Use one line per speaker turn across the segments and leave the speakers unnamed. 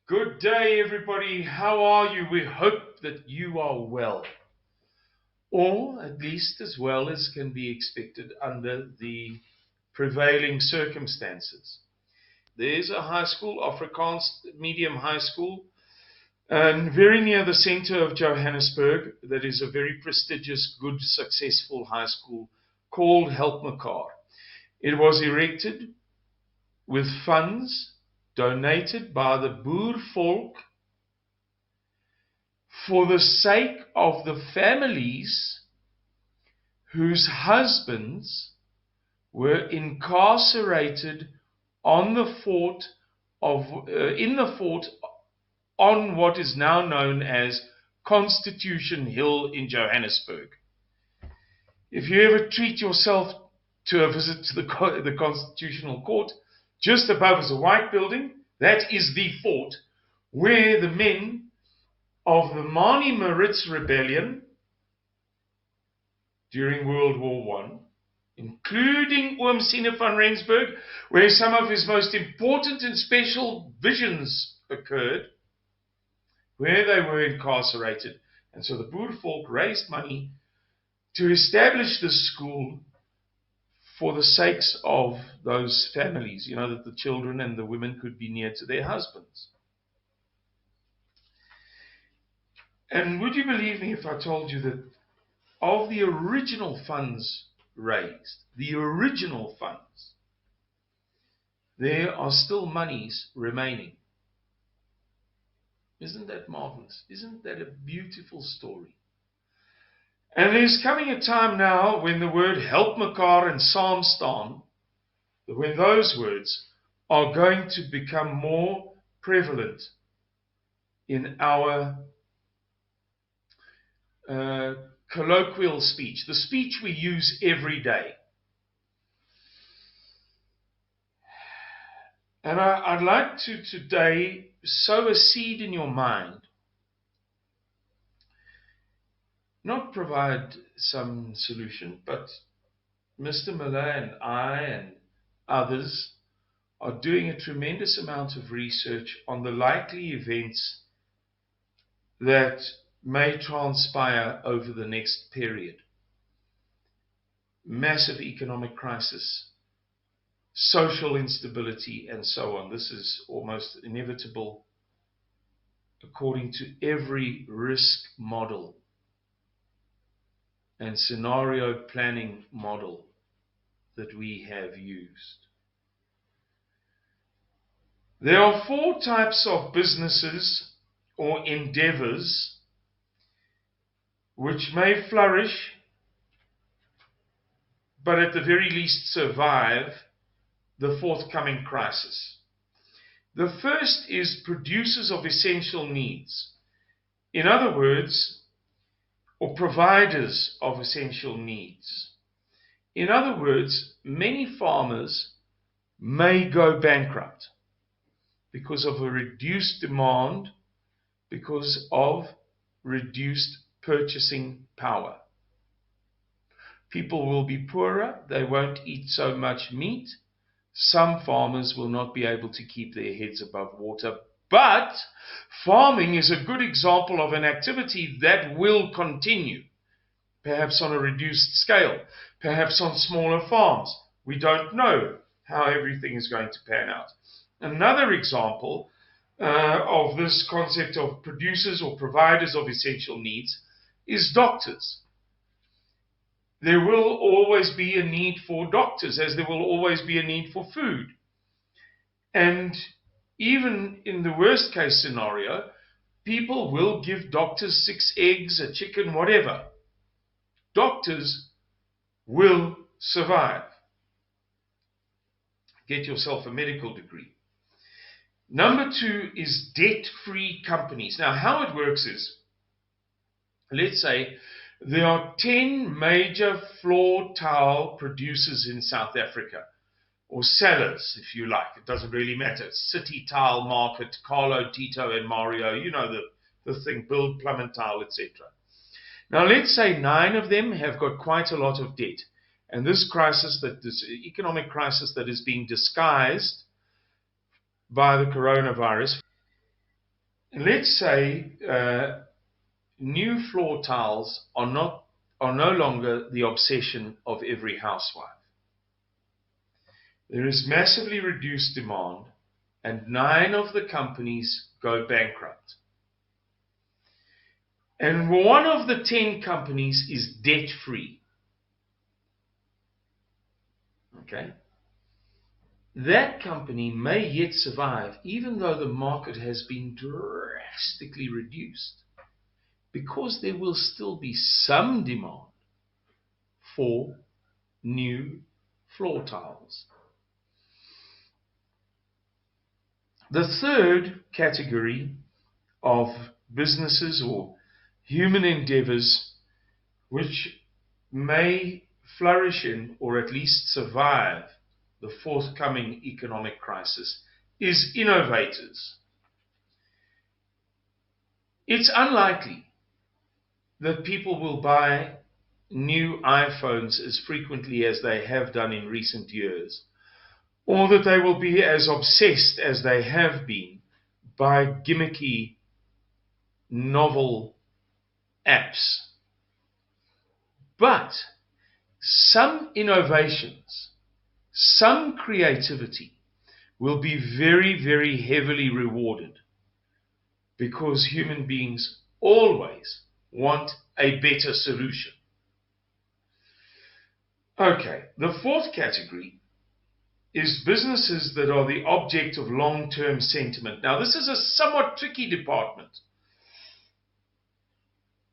Good day, everybody. How are you? We hope that you are well, or at least as well as can be expected under the prevailing circumstances. There's a high school, Afrikaans medium high school, and very near the center of Johannesburg, that is a very prestigious, good, successful high school called Help Mekaar. It was erected with funds donated by the Boervolk for the sake of the families whose husbands were incarcerated on the fort in the fort on what is now known as Constitution Hill in Johannesburg. If you ever treat yourself to a visit to the Constitutional Court, just above is a white building. That is the fort where the men of the Mani Maritz Rebellion during World War I, including Oom Sine van Rensburg, where some of his most important and special visions occurred, where they were incarcerated. And so the Boervolk raised money to establish this school for the sakes of those families, that the children and the women could be near to their husbands. And would you believe me if I told you that of the original funds raised, there are still monies remaining? Isn't that marvelous? Isn't that a beautiful story? And there's coming a time now when the word Help Mekaar and Saam staan, when those words are going to become more prevalent in our colloquial speech, the speech we use every day. And I'd like to today sow a seed in your mind, not provide some solution, but Mr. Miller and I and others are doing a tremendous amount of research on the likely events that may transpire over the next period. Massive economic crisis, social instability, and so on. This is almost inevitable according to every risk model and scenario planning model that we have used. There are 4 types of businesses or endeavors which may flourish, but at the very least survive the forthcoming crisis. The first is producers of essential needs. In other words, or providers of essential needs. In other words, many farmers may go bankrupt because of a reduced demand, because of reduced purchasing power. People will be poorer, they won't eat so much meat. Some farmers will not be able to keep their heads above water. But farming is a good example of an activity that will continue, perhaps on a reduced scale, perhaps on smaller farms. We don't know how everything is going to pan out. Another example of this concept of producers or providers of essential needs is doctors. There will always be a need for doctors, as there will always be a need for food. And even in the worst case scenario, people will give doctors 6 eggs, a chicken, whatever. Doctors will survive. Get yourself a medical degree. Number 2 is debt-free companies. Now, how it works is, let's say there are 10 major floor tile producers in South Africa, or sellers, if you like. It doesn't really matter. City Tile Market, Carlo, Tito, and Mario, you know the thing, Build, Plum and Tile, etc. Now, let's say 9 of them have got quite a lot of debt. And this economic crisis that is being disguised by the coronavirus, let's say new floor tiles are no longer the obsession of every housewife. There is massively reduced demand, and 9 of the companies go bankrupt. And one of the 10 companies is debt-free. Okay? That company may yet survive, even though the market has been drastically reduced, because there will still be some demand for new floor tiles. The third category of businesses or human endeavors which may flourish in, or at least survive, the forthcoming economic crisis is innovators. It's unlikely that people will buy new iPhones as frequently as they have done in recent years, or that they will be as obsessed as they have been by gimmicky, novel apps. But some innovations, some creativity will be very, very heavily rewarded, because human beings always want a better solution. Okay, the fourth category is businesses that are the object of long-term sentiment. Now, this is a somewhat tricky department.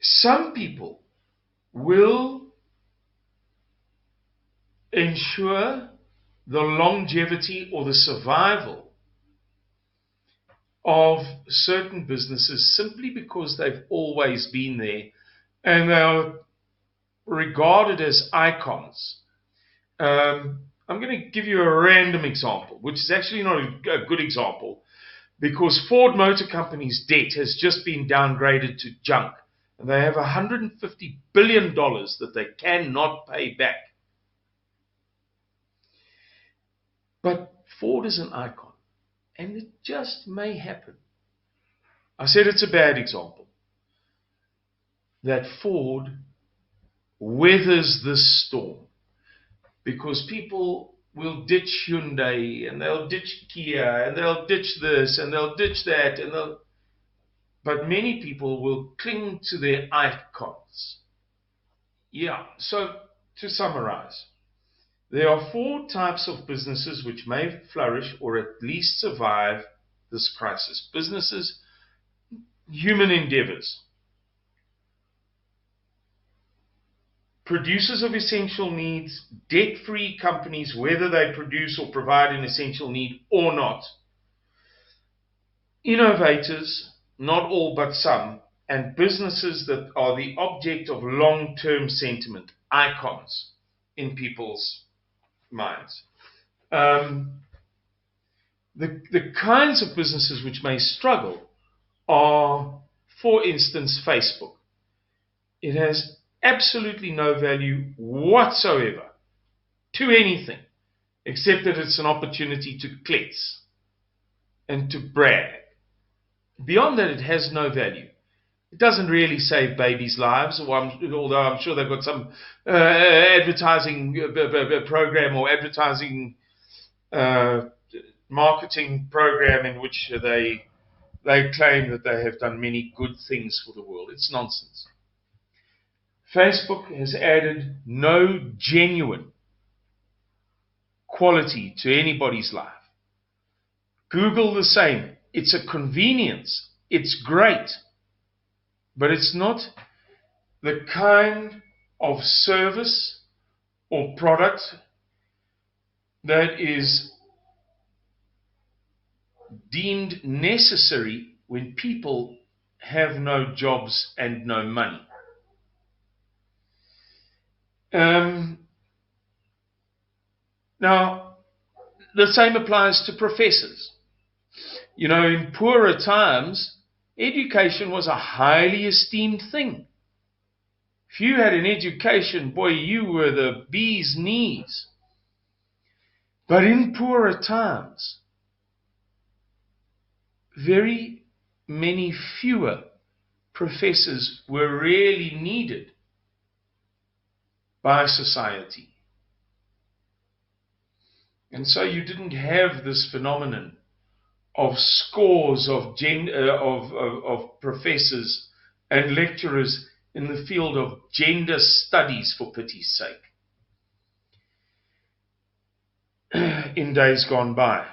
Some people will ensure the longevity or the survival of certain businesses simply because they've always been there and they are regarded as icons. I'm going to give you a random example, which is actually not a good example, because Ford Motor Company's debt has just been downgraded to junk, and they have $150 billion that they cannot pay back. But Ford is an icon, and it just may happen. I said it's a bad example, that Ford weathers this storm, because people will ditch Hyundai, and they'll ditch Kia, and they'll ditch this, and they'll ditch that, but many people will cling to their icons. Yeah, so to summarize, there are 4 types of businesses which may flourish or at least survive this crisis. Businesses, human endeavors. Producers of essential needs, debt-free companies, whether they produce or provide an essential need or not. Innovators, not all but some, and businesses that are the object of long-term sentiment, icons in people's minds. The kinds of businesses which may struggle are, for instance, Facebook. It has absolutely no value whatsoever to anything, except that it's an opportunity to klets and to brag. Beyond that, it has no value. It doesn't really save babies' lives, although I'm sure they've got some advertising program or advertising marketing program in which they claim that they have done many good things for the world. It's nonsense. Facebook has added no genuine quality to anybody's life. Google the same. It's a convenience. It's great. But it's not the kind of service or product that is deemed necessary when people have no jobs and no money. Now, the same applies to professors. You know, in poorer times, education was a highly esteemed thing. If you had an education, boy, you were the bee's knees. But in poorer times, very many fewer professors were really needed by society. And so you didn't have this phenomenon of scores of professors and lecturers in the field of gender studies, for pity's sake, in days gone by.